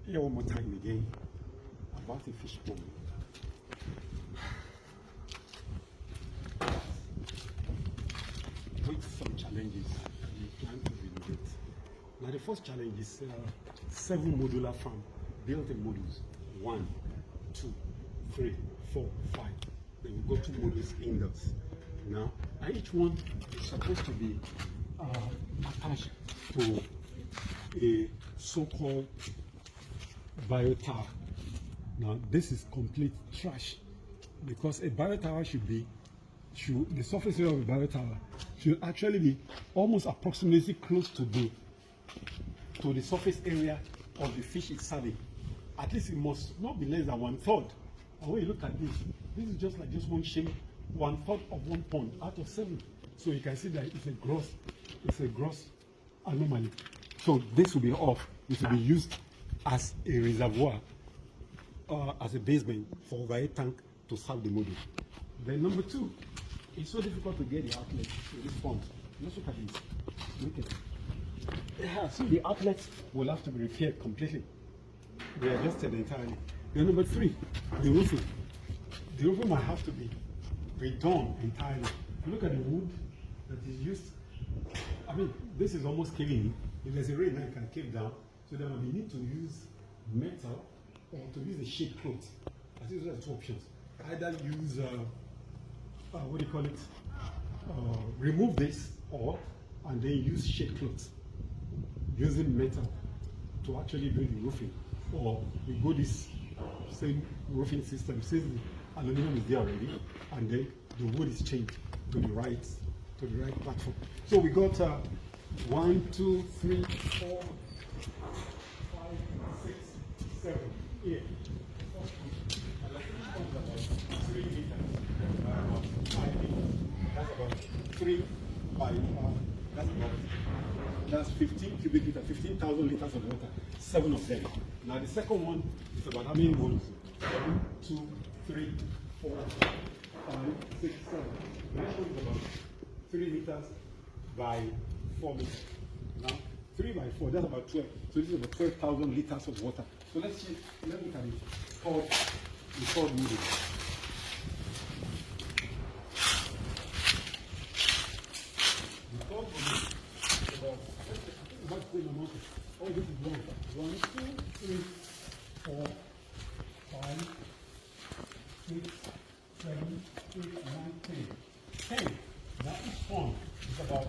Here one more time again about a fish pond. With some challenges we plan to renovate. Now the first challenge is 7 modular farm built in modules. 1, 2, 3, 4, 5. Then we go 2 modules indoors. Now, and each one is supposed to be attached to a so-called bio tower. Now, this is complete trash because a bio tower the surface area of a bio tower should actually be almost approximately close to the surface area of the fish it's serving. At least it must not be less than 1/3. And when you look at this is just like one shade, 1/3 of 1 pond out of 7. So you can see that it's a gross anomaly. So this will be off. It will be used as a reservoir, as a basement for overhead tank to serve the module. Then number 2, it's so difficult to get the outlet to this pond. Let's look at this. Look at it. Yeah, so the outlets will have to be repaired completely. They are adjusted entirely. Then number 3, the roofing. The roofing might have to be redone entirely. If you look at the wood that is used, I mean, this is almost caving in. If there's a rain, it can cave down. So then we need to use metal or to use a shade cloth. I think those are 2 options. Either use, what do you call it? Remove this and then use shade cloth using metal to actually do the roofing. Or we go this same roofing system since the aluminum is there already, and then the wood is changed to the right platform. So we got 1, 2, 3, 4, 5, 6, 7 here. About 3 meters, about 5 meters. That's about 3 by that's 15 cubic meters, 15,000 liters of water, 7 of them. Now the second one is about how many modules? 1, 2, 3, 4, 5, 6, 7. The next one is about 3 meters by 4 meters. Now 3 by 4, that's about 12. So this is about 12,000 liters of water. So let's look at the third module. Oh, this is 1, 2, 3, 4, 5, 6, 7, 8, 9, 10. 10. Now each pond is about,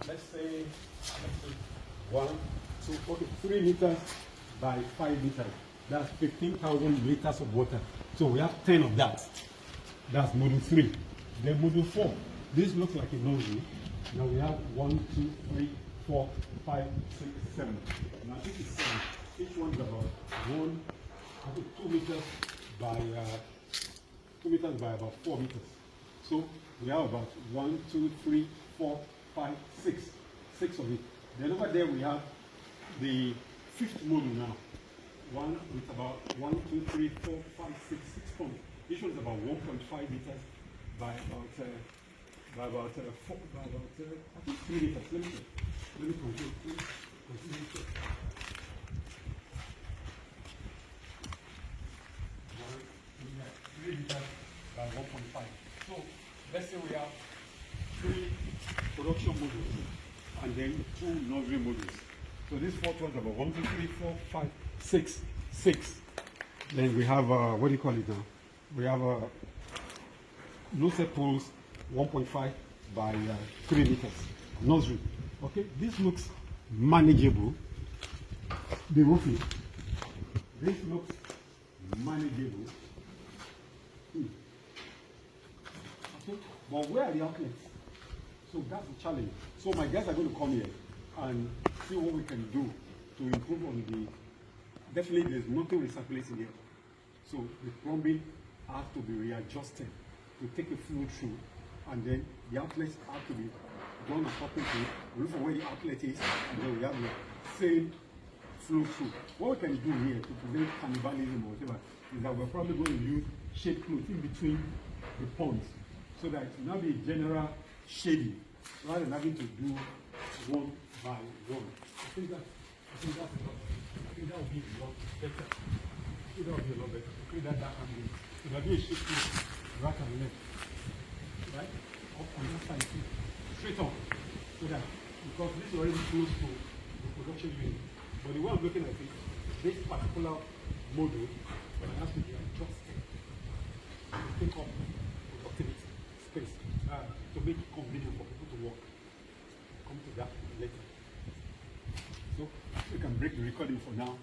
let's say 1, 2, okay, 3 meters by 5 meters. That's 15,000 liters of water. So we have 10 of that. That's module 3. Then module 4. This looks like a nursery. Now we have 1, 2, 3, 4, 5, 6, 7. Now this is 7. Each one is about 2 meters by 2 meters by about 4 meters. So we have about 1, 2, 3, 4, 5, 6. 6 of it. Then over there we have the 5th module now. One with about 1, 2, 3, 4, 5, 6, 6 points. Each one is about 1.5 meters by about I think 3 meters. Let me complete. 3 meters by 1.5. So let's say we have 3 production modules and then 2 nursery modules. So this 4th one is about 1, 2, 3, 4, 5, 6, 6. Then we have what do you call it now? We have no-set pools 1.5 by 3 meters. Nursery. Okay, this looks manageable. The roofing. This looks manageable. Okay, but where are the outlets? So that's the challenge. So my guys are going to come here and see what we can do to improve on the. Definitely, there's nothing recirculating here. So the plumbing has to be readjusted to take a flow through, and then the outlets have to be done according to look for where the outlet is, and then we have the same flow through. What we can do here to prevent cannibalism or whatever is that we're probably going to use shade cloth in between the ponds, so that it will not be a general shading rather than having to do one by one. I think that better. It will be a lot better. Create that dark angle. So there'll be a shape here, right and left. Right? Up on that side too. Straight on. So that, because this is already close to the production unit. But the way I'm looking at it, this particular model has to be adjusted to take up productivity space to make it convenient for people to work. Come to that later. So we can break the recording for now.